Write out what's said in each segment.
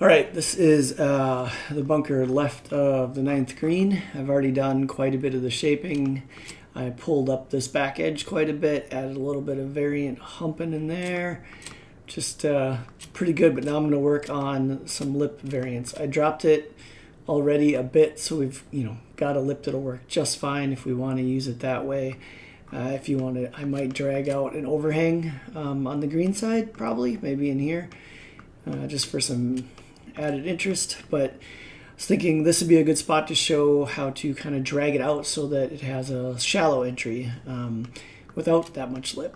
All right, this is the bunker left of the 9th green. I've already done quite a bit of the shaping. I pulled up this back edge quite a bit, added a little bit of variant humping in there. Just pretty good, but now I'm going to work on some lip variants. I dropped it already a bit, so we've got a lip that'll work just fine if we want to use it that way. If you want to, I might drag out an overhang on the green side, probably, maybe in here, just for some added interest. But I was thinking this would be a good spot to show how to kind of drag it out so that it has a shallow entry without that much lip.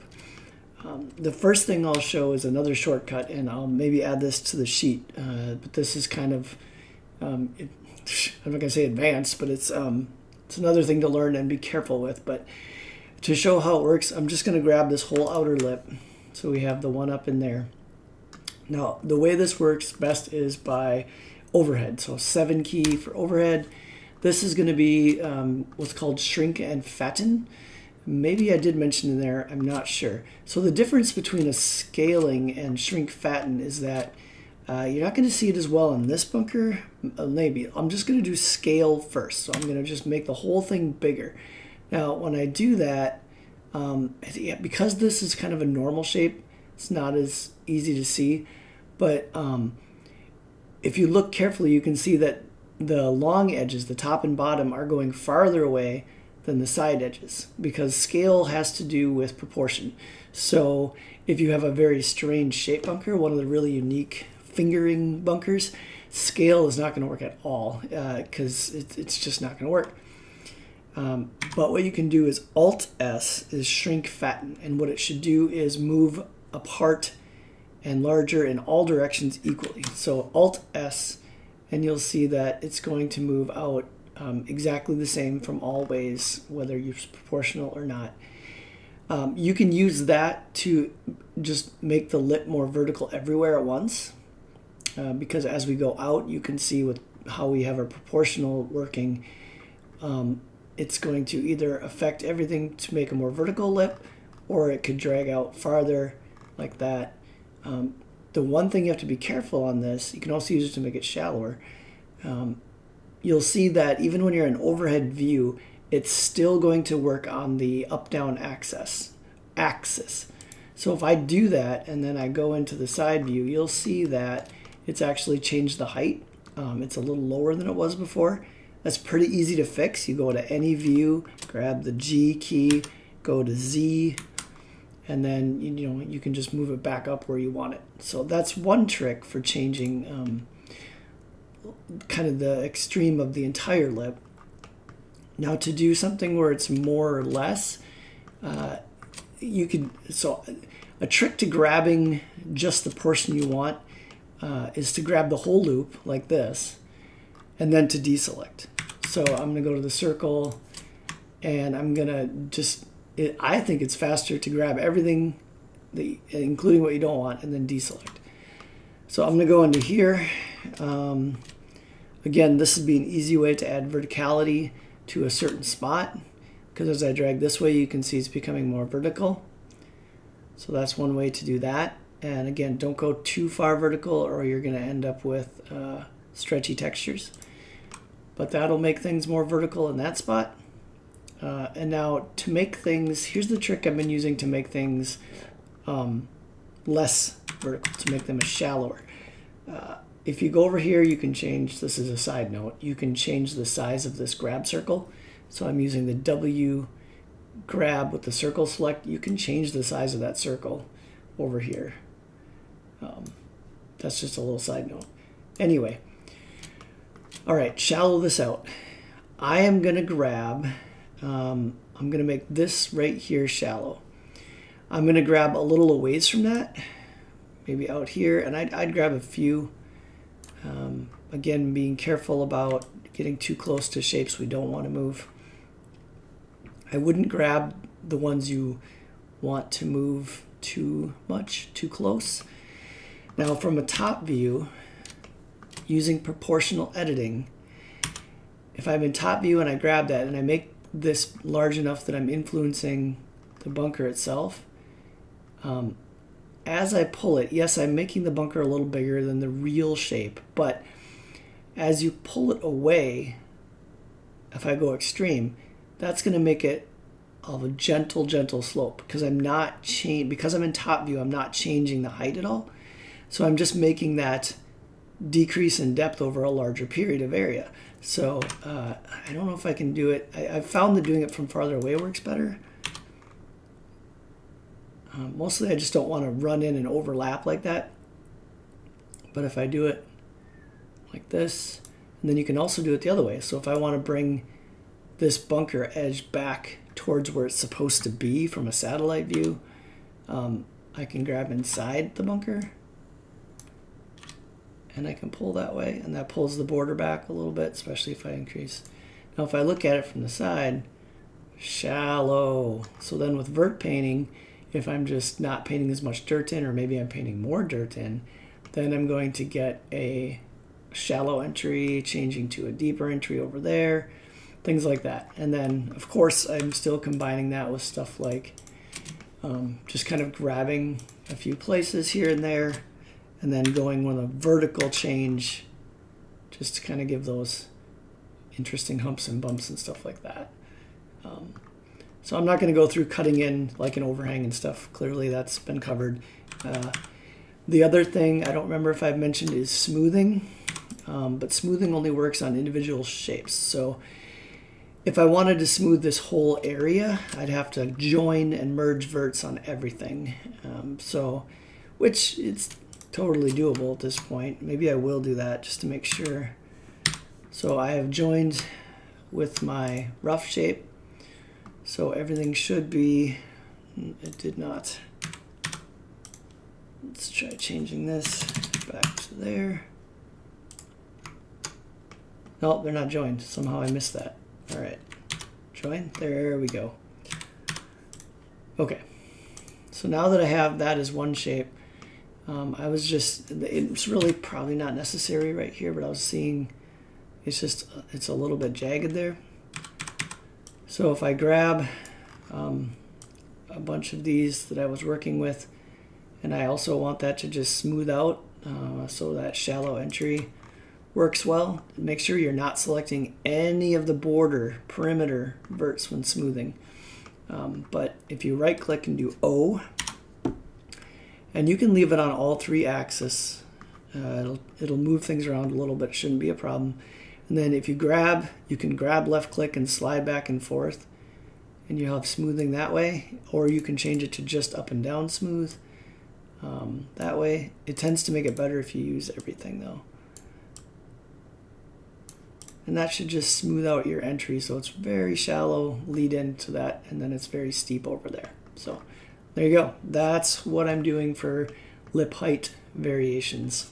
The first thing I'll show is another shortcut, and I'll maybe add this to the sheet. But this is kind of, I'm not going to say advanced, but it's another thing to learn and be careful with. But to show how it works, I'm just going to grab this whole outer lip. So we have the one up in there. Now, the way this works best is by overhead. So 7 key for overhead. This is going to be what's called shrink and fatten. Maybe I did mention in there, I'm not sure. So the difference between a scaling and shrink fatten is that you're not going to see it as well in this bunker. Maybe. I'm just going to do scale first. So I'm going to just make the whole thing bigger. Now, when I do that, because this is kind of a normal shape, it's not as easy to see. But if you look carefully, you can see that the long edges, the top and bottom, are going farther away than the side edges, because scale has to do with proportion. So if you have a very strange shape bunker, one of the really unique fingering bunkers, scale is not going to work at all because it's just not going to work. But what you can do is Alt-S is shrink fatten, and what it should do is move apart and larger in all directions equally. So Alt-S, and you'll see that it's going to move out exactly the same from all ways, whether you're proportional or not. You can use that to just make the lip more vertical everywhere at once, because as we go out, you can see with how we have our proportional working, it's going to either affect everything to make a more vertical lip, or it could drag out farther like that. The one thing you have to be careful on this, you can also use it to make it shallower. You'll see that even when you're in overhead view, it's still going to work on the up-down axis. So if I do that and then I go into the side view, you'll see that it's actually changed the height. It's a little lower than it was before. That's pretty easy to fix. You go to any view, grab the G key, go to Z, and then you can just move it back up where you want it. So that's one trick for changing kind of the extreme of the entire lip. Now to do something where it's more or less, so a trick to grabbing just the portion you want is to grab the whole loop like this and then to deselect. So I'm going to go to the circle, and I'm going to just, I think it's faster to grab everything, including what you don't want, and then deselect. So I'm going to go into here. Again, this would be an easy way to add verticality to a certain spot, because as I drag this way, you can see it's becoming more vertical. So that's one way to do that. And again, don't go too far vertical or you're going to end up with stretchy textures. But that'll make things more vertical in that spot. And now to make things, here's the trick I've been using to make things less vertical, to make them shallower. If you go over here, you can change, this is a side note, you can change the size of this grab circle. So I'm using the W grab with the circle select. You can change the size of that circle over here. That's just a little side note. Anyway, all right, shallow this out. I am going to grab, I'm going to make this right here shallow. I'm going to grab a little away from that, maybe out here, and I'd grab a few. Again, being careful about getting too close to shapes we don't want to move. I wouldn't grab the ones you want to move too much, too close. Now from a top view, using proportional editing, if I'm in top view and I grab that and I make this large enough that I'm influencing the bunker itself, as I pull it, yes, I'm making the bunker a little bigger than the real shape, but as you pull it away, if I go extreme, that's going to make it of a gentle slope because because I'm in top view, I'm not changing the height at all. So I'm just making that decrease in depth over a larger period of area. So I don't know if I can do it. I've found that doing it from farther away works better. Mostly I just don't want to run in and overlap like that. But if I do it like this, and then you can also do it the other way. So if I want to bring this bunker edge back towards where it's supposed to be from a satellite view, I can grab inside the bunker and I can pull that way, and that pulls the border back a little bit, especially if I increase. Now if I look at it from the side, shallow. So then with vert painting, if I'm just not painting as much dirt in, or maybe I'm painting more dirt in, then I'm going to get a shallow entry changing to a deeper entry over there, things like that. And then of course I'm still combining that with stuff like just kind of grabbing a few places here and there, and then going with a vertical change just to kind of give those interesting humps and bumps and stuff like that. So I'm not going to go through cutting in like an overhang and stuff. Clearly that's been covered. The other thing I don't remember if I've mentioned is smoothing, but smoothing only works on individual shapes. So if I wanted to smooth this whole area, I'd have to join and merge verts on everything. Which it's totally doable at this point. Maybe I will do that just to make sure. So I have joined with my rough shape. So everything should be, it did not. Let's try changing this back to there. No, they're not joined. Somehow I missed that. All right, join, there we go. Okay, so now that I have that as one shape, it's really probably not necessary right here, but I was seeing it's a little bit jagged there. So if I grab a bunch of these that I was working with, and I also want that to just smooth out so that shallow entry works well, make sure you're not selecting any of the border perimeter verts when smoothing. But if you right click and do O, and you can leave it on all three axes, it'll move things around a little bit, shouldn't be a problem. And then if you can grab left click and slide back and forth, and you'll have smoothing that way, or you can change it to just up and down smooth. That way, it tends to make it better if you use everything though. And that should just smooth out your entry, so it's very shallow lead into that, and then it's very steep over there. So there you go. That's what I'm doing for lip height variations.